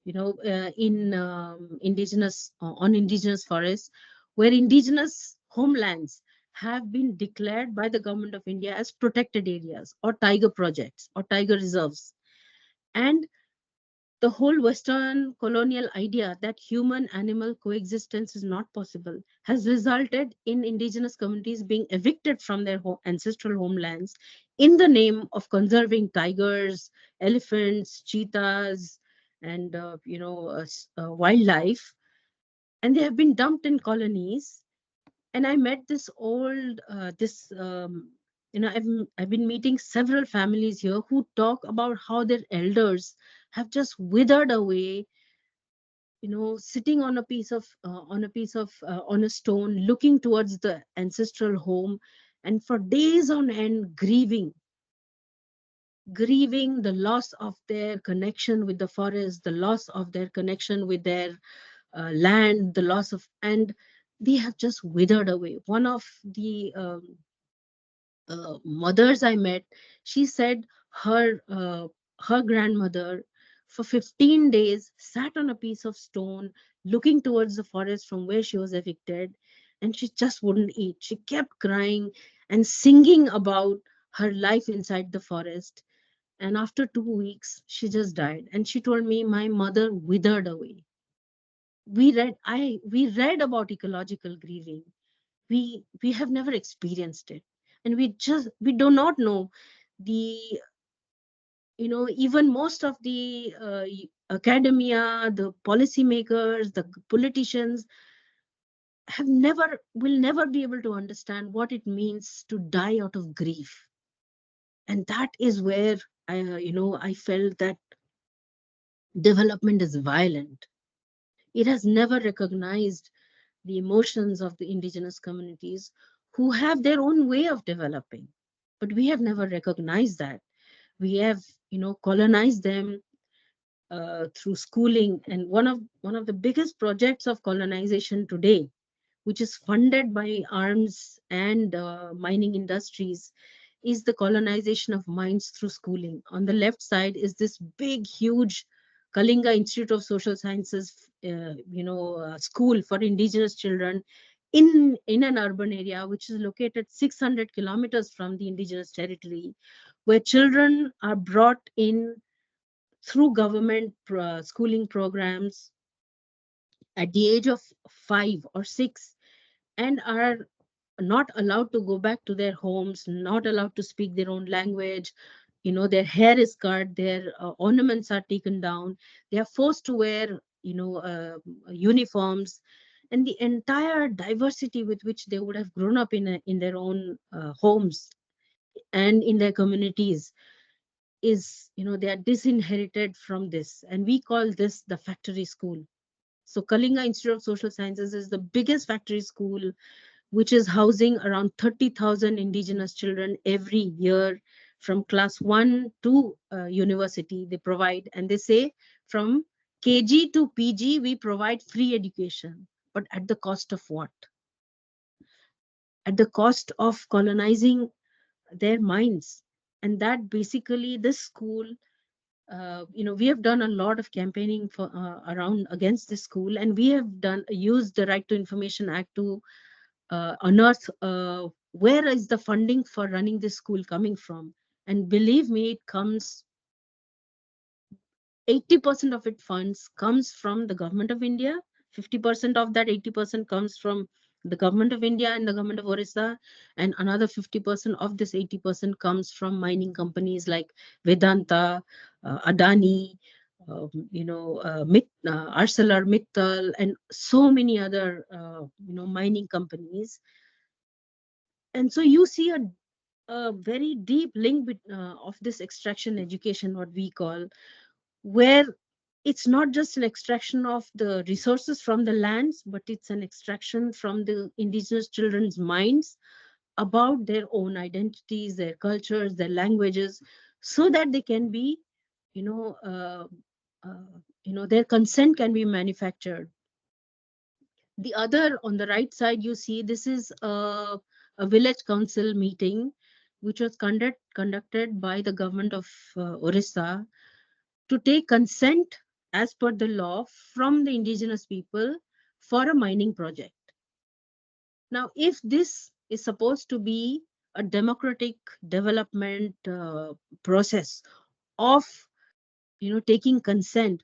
in on indigenous forests, where indigenous homelands have been declared by the government of India as protected areas or tiger projects or tiger reserves. And the whole Western colonial idea that human animal coexistence is not possible has resulted in indigenous communities being evicted from their ancestral homelands in the name of conserving tigers, elephants, cheetahs, and wildlife. And they have been dumped in colonies. And I met this old, I've been meeting several families here who talk about how their elders have just withered away, sitting on a on a stone, looking towards the ancestral home, and for days on end grieving the loss of their connection with the forest, the loss of their connection with their land, the loss of, and they have just withered away. One of the mothers I met, she said her grandmother for 15 days sat on a piece of stone looking towards the forest from where she was evicted, and she just wouldn't eat. She kept crying and singing about her life inside the forest. And after 2 weeks, she just died. And she told me, my mother withered away. We read about ecological grieving. We have never experienced it, and we do not know the even most of the academia, the policymakers, the politicians will never be able to understand what it means to die out of grief. And that is where I felt that development is violent. It has never recognized the emotions of the indigenous communities who have their own way of developing. But we have never recognized that. We have, colonized them through schooling. And one of the biggest projects of colonization today, which is funded by arms and mining industries, is the colonization of minds through schooling. On the left side is this big, huge Kalinga Institute of Social Sciences, school for indigenous children in an urban area, which is located 600 kilometers from the indigenous territory, where children are brought in through government schooling programs at the age of 5 or 6, and are not allowed to go back to their homes, not allowed to speak their own language. Their hair is cut, their ornaments are taken down. They are forced to wear, uniforms, and the entire diversity with which they would have grown up in their own homes and in their communities is, they are disinherited from this. And we call this the factory school. So Kalinga Institute of Social Sciences is the biggest factory school, which is housing around 30,000 indigenous children every year from class 1 to university. They provide, and they say from KG to PG, we provide free education. But at the cost of what? At the cost of colonizing their minds. And that basically this school, we have done a lot of campaigning for around against this school, and we have used the Right to Information Act to unearth where is the funding for running this school coming from. And believe me, it comes 80% of it funds comes from the government of India. 50% of that 80% comes from the government of India and the government of Orissa, and another 50% of this 80% comes from mining companies like Vedanta, Adani, ArcelorMittal, and so many other mining companies. And so you see a very deep link of this extraction education, what we call, where it's not just an extraction of the resources from the lands, but it's an extraction from the indigenous children's minds about their own identities, their cultures, their languages, so that they can be, their consent can be manufactured. The other, on the right side, you see this is a village council meeting, which was conducted by the government of Orissa to take consent as per the law from the indigenous people for a mining project. Now, if this is supposed to be a democratic development process of taking consent,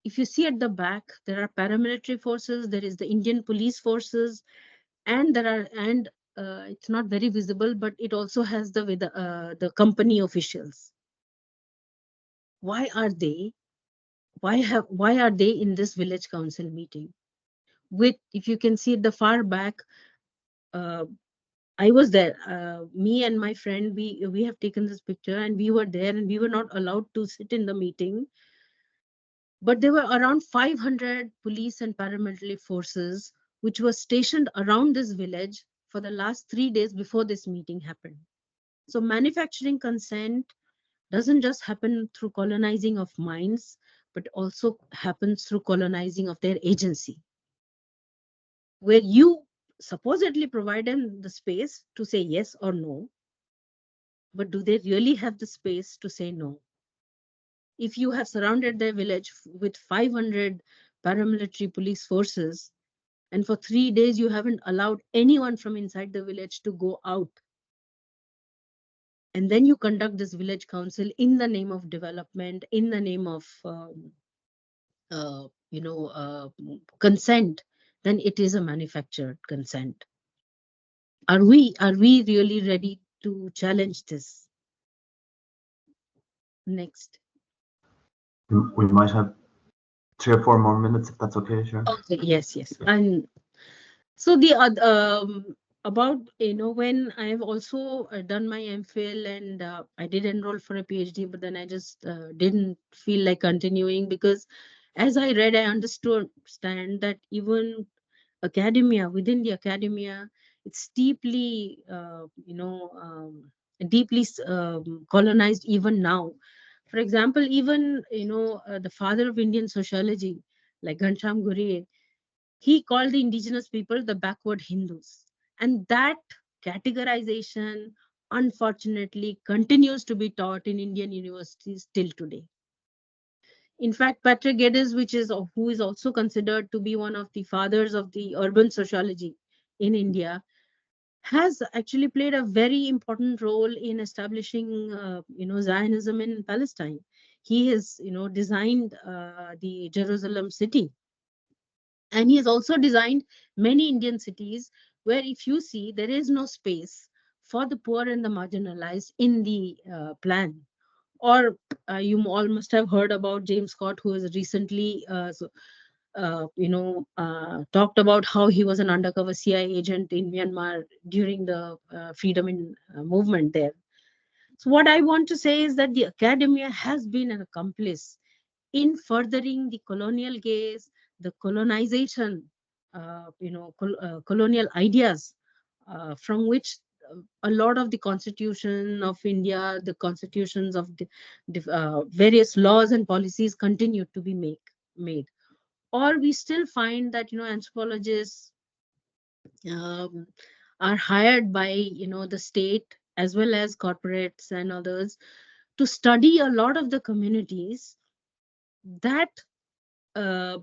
if you see at the back, there are paramilitary forces, there is the Indian police forces, and it's not very visible, but it also has the company officials. Why are they in this village council meeting? With, if you can see at the far back, I was there. Me and my friend, we have taken this picture, and we were there, and we were not allowed to sit in the meeting. But there were around 500 police and paramilitary forces which were stationed around this village for the last 3 days before this meeting happened. So manufacturing consent doesn't just happen through colonizing of minds, but also happens through colonizing of their agency, where you supposedly provide them the space to say yes or no, but do they really have the space to say no? If you have surrounded their village with 500 paramilitary police forces, and for 3 days you haven't allowed anyone from inside the village to go out, and then you conduct this village council in the name of development, in the name of consent, then it is a manufactured consent. Are we really ready to challenge this? Next. We might have 3 or 4 more minutes, if that's okay, sure. Okay, yes. And so the about, when I have also done my MPhil, and I did enroll for a PhD, but then I just didn't feel like continuing, because as I read, I understand that even within the academia, it's deeply, deeply colonized even now. For example, even, the father of Indian sociology, like Ghanshyam Ghurye, he called the indigenous people the backward Hindus. And that categorization, unfortunately, continues to be taught in Indian universities till today. In fact, Patrick Geddes, who is also considered to be one of the fathers of the urban sociology in India, has actually played a very important role in establishing, Zionism in Palestine. He has, designed the Jerusalem city. And he has also designed many Indian cities where, if you see, there is no space for the poor and the marginalized in the plan. Or you all must have heard about James Scott, who has recently talked about how he was an undercover CIA agent in Myanmar during the freedom in movement there. So what I want to say is that the academia has been an accomplice in furthering the colonial gaze, the colonization, colonial ideas, from which a lot of the constitution of India, the constitutions of the various laws and policies continue to be made. Or we still find that, anthropologists are hired by, the state as well as corporates and others to study a lot of the communities that, where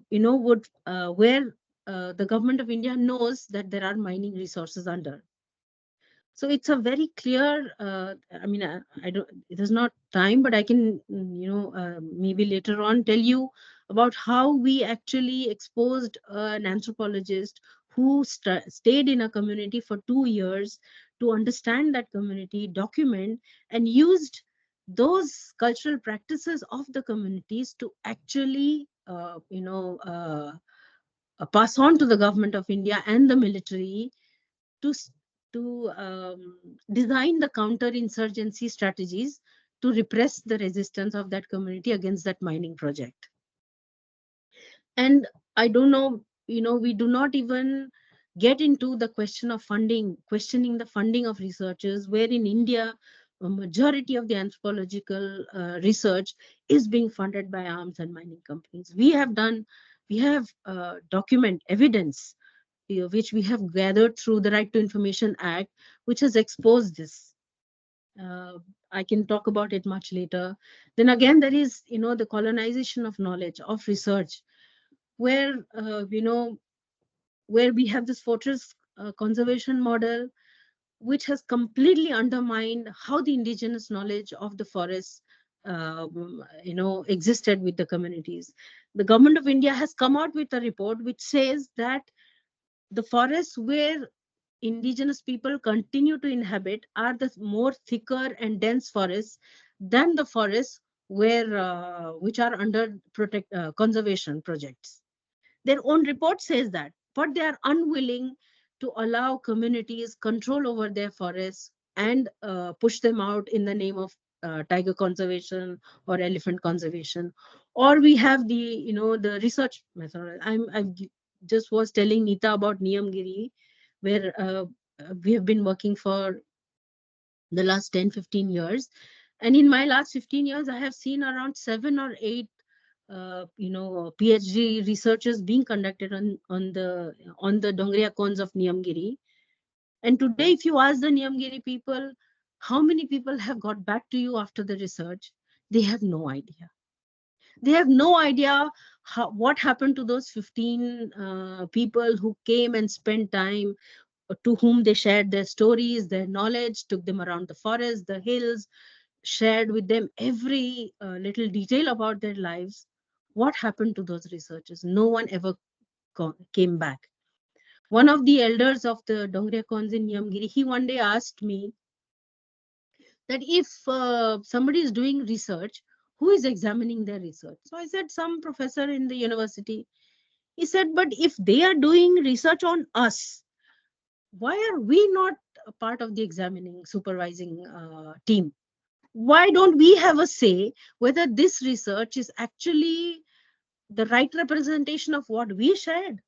the government of India knows that there are mining resources under. So it's a very clear, I don't, it is not time, but I can, maybe later on tell you about how we actually exposed an anthropologist who stayed in a community for 2 years to understand that community, document, and used those cultural practices of the communities to actually, pass on to the government of India and the military to design the counter-insurgency strategies to repress the resistance of that community against that mining project. And I don't know, we do not even get into the question of funding, questioning the funding of researchers, where in India, a majority of the anthropological research is being funded by arms and mining companies. We have document evidence, which we have gathered through the Right to Information Act, which has exposed this. I can talk about it much later. Then again, there is, the colonization of knowledge, of research, where, where we have this fortress conservation model, which has completely undermined how the indigenous knowledge of the forests, existed with the communities. The government of India has come out with a report which says that the forests where indigenous people continue to inhabit are the more thicker and dense forests than the forests where which are under conservation projects. Their own report says that, but they are unwilling to allow communities control over their forests and push them out in the name of tiger conservation or elephant conservation. Or we have the research method. I just was telling Neeta about Niyamgiri, where we have been working for the last 10-15 years. And in my last 15 years, I have seen around 7 or 8 PhD researches being conducted on the Dongria cones of Niyamgiri. And today, if you ask the Niyamgiri people, how many people have got back to you after the research? They have no idea. They have no idea what happened to those 15 people who came and spent time, to whom they shared their stories, their knowledge, took them around the forest, the hills, shared with them every little detail about their lives. What happened to those researchers? No one ever came back. One of the elders of the Dongria Khons in Niyamgiri, he one day asked me that if somebody is doing research, who is examining their research? So I said, some professor in the university. He said, but if they are doing research on us, why are we not a part of the examining, supervising team? Why don't we have a say whether this research is actually the right representation of what we shared?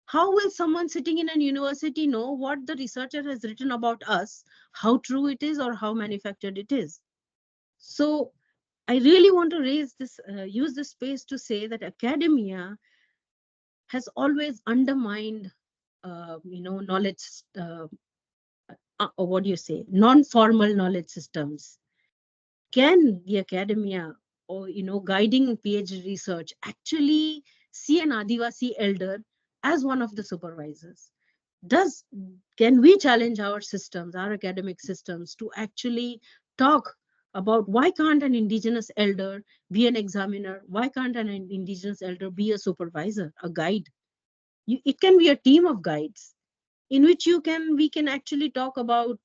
How will someone sitting in a university know what the researcher has written about us, how true it is or how manufactured it is? So I really want to use this space to say that academia has always undermined, knowledge, what do you say, non-formal knowledge systems. Can the academia or, guiding PhD research actually see an Adivasi elder as one of the supervisors? Can we challenge our systems, our academic systems, to actually talk about why can't an indigenous elder be an examiner? Why can't an indigenous elder be a supervisor, a guide? It can be a team of guides in which we can actually talk about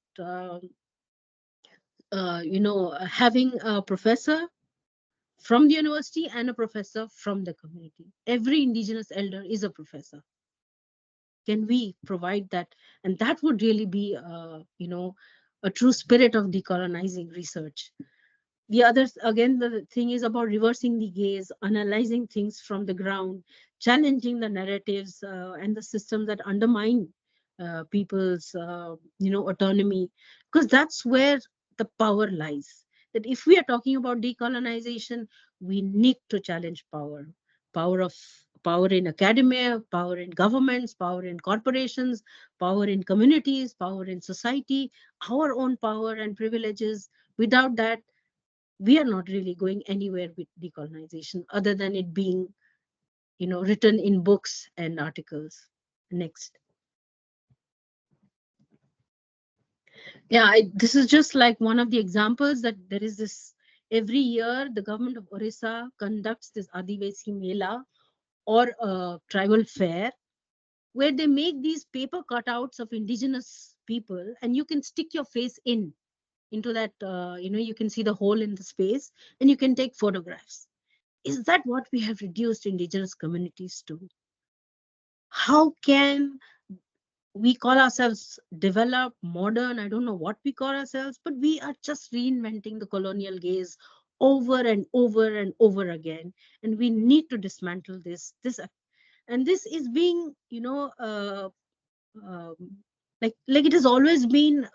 having a professor from the university and a professor from the community. Every indigenous elder is a professor. Can we provide that? And that would really be, a true spirit of decolonizing research. The others, again, the thing is about reversing the gaze, analyzing things from the ground, challenging the narratives and the systems that undermine people's, autonomy, because that's where the power lies. That if we are talking about decolonization, we need to challenge power in academia, power in governments, power in corporations, power in communities, power in society, our own power and privileges. Without that, we are not really going anywhere with decolonization other than it being, written in books and articles. Next. Yeah, this is just like one of the examples that there is this, every year the government of Orissa conducts this Adivasi Mela or a tribal fair, where they make these paper cutouts of indigenous people, and you can stick your face into that, you can see the hole in the space, and you can take photographs. Is that what we have reduced indigenous communities to? How can we call ourselves developed, modern? I don't know what we call ourselves, but we are just reinventing the colonial gaze over and over and over again. And we need to dismantle this. And this is being, um, like it has always been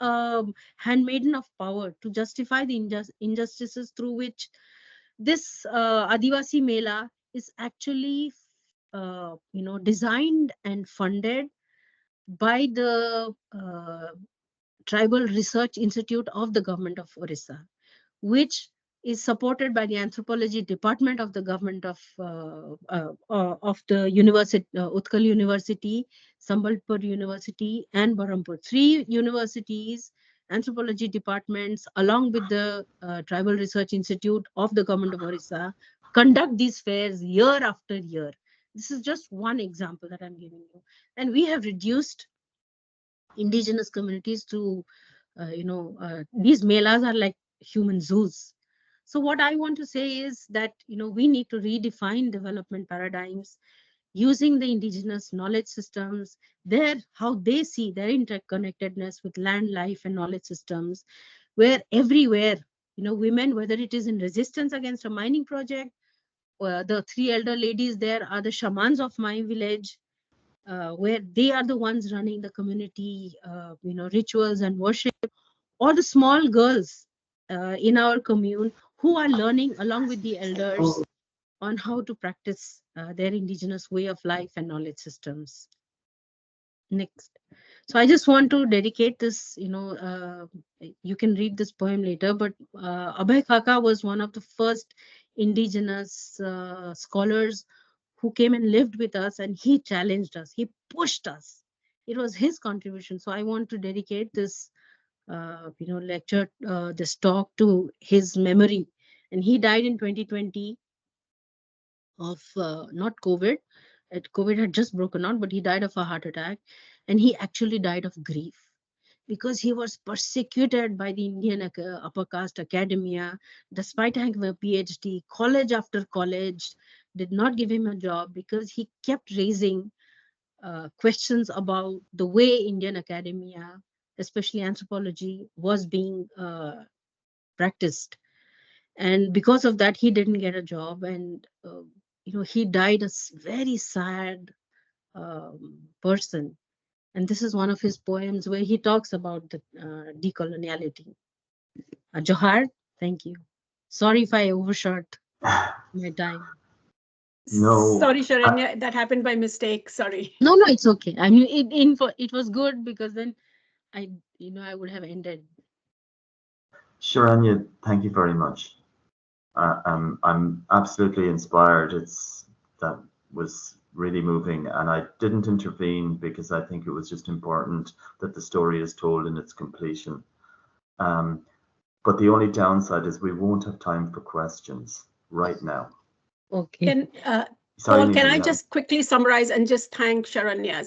handmaiden of power to justify the injustices through which this Adivasi Mela is actually, designed and funded by the Tribal Research Institute of the government of Orissa, which is supported by the anthropology department of the government of the university, Utkal University, Sambalpur University, and Berhampur. 3 universities, anthropology departments, along with the Tribal Research Institute of the government of Orissa, conduct these fairs year after year. This is just one example that I'm giving you. And we have reduced indigenous communities to, these melas are like human zoos. So what I want to say is that, we need to redefine development paradigms using the indigenous knowledge systems, how they see their interconnectedness with land, life, and knowledge systems, where everywhere, women, whether it is in resistance against a mining project, the 3 elder ladies there are the shamans of my village, where they are the ones running the community, rituals and worship, or the small girls in our commune who are learning along with the elders on how to practice their indigenous way of life and knowledge systems. Next. So I just want to dedicate this, you can read this poem later, but Abhay Khaka was one of the first indigenous scholars who came and lived with us, and he challenged us, he pushed us. It was his contribution. So I want to dedicate this, lecture, this talk to his memory. And he died in 2020 of not COVID. COVID had just broken out, but he died of a heart attack. And he actually died of grief because he was persecuted by the Indian upper caste academia, despite having a PhD. College after college did not give him a job because he kept raising questions about the way Indian academia, especially anthropology, was being practiced. And because of that, he didn't get a job. And, he died a very sad person. And this is one of his poems where he talks about the decoloniality. Johar, thank you. Sorry if I overshot my time. No. Sorry, Sharanya, that happened by mistake. Sorry. No, it's okay. I mean, it was good because then I would have ended. Sharanya, thank you very much. I'm absolutely inspired. That was really moving, and I didn't intervene because I think it was just important that the story is told in its completion. But the only downside is we won't have time for questions right now. Okay. Paul, can I just quickly summarize and just thank Sharanya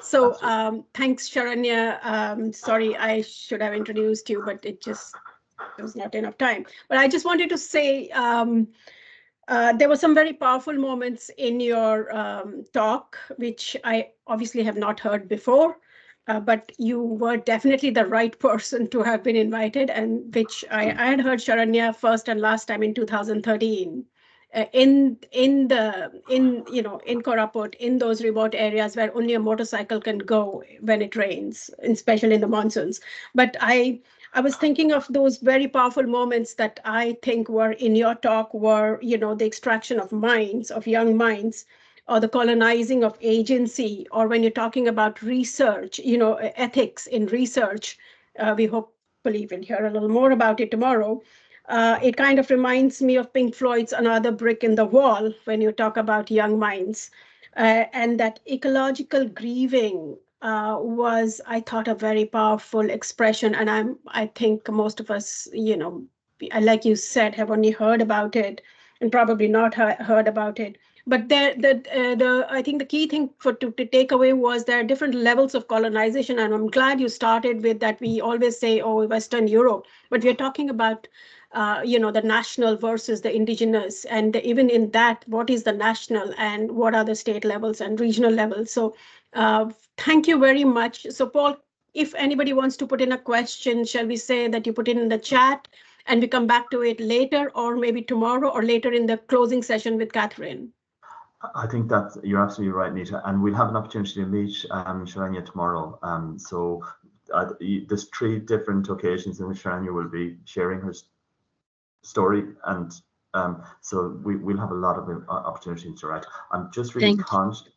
So thanks, Sharanya. Sorry, I should have introduced you, but there was not enough time. But I just wanted to say there were some very powerful moments in your talk, which I obviously have not heard before. But you were definitely the right person to have been invited, and which I had heard Sharanya first and last time in 2013. In Koraput, in those remote areas where only a motorcycle can go when it rains, especially in the monsoons. But I was thinking of those very powerful moments that I think were in your talk were, the extraction of minds, of young minds, or the colonizing of agency, or when you're talking about research, ethics in research. We hopefully will hear a little more about it tomorrow. It kind of reminds me of Pink Floyd's Another Brick in the Wall when you talk about young minds. And that ecological grieving was, I thought, a very powerful expression. And I think most of us, like you said, have only heard about it and probably not heard about it. But I think the key thing to take away was there are different levels of colonization, and I'm glad you started with that. We always say, oh, Western Europe, but we're talking about the national versus the indigenous, and even in that, what is the national and what are the state levels and regional levels. So thank you very much. So Paul, if anybody wants to put in a question, shall we say that you put it in the chat and we come back to it later, or maybe tomorrow, or later in the closing session with Catherine? I think that you're absolutely right, Nita, and we'll have an opportunity to meet Sharanya tomorrow. So there's 3 different occasions in which Sharanya will be sharing her story, and so we'll have a lot of opportunities to interact. I'm just really conscious.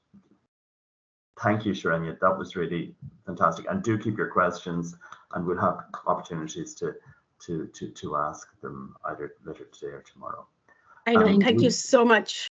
Thank you, Sharanya. That was really fantastic. And do keep your questions, and we'll have opportunities to ask them either later today or tomorrow. I know. Thank you so much.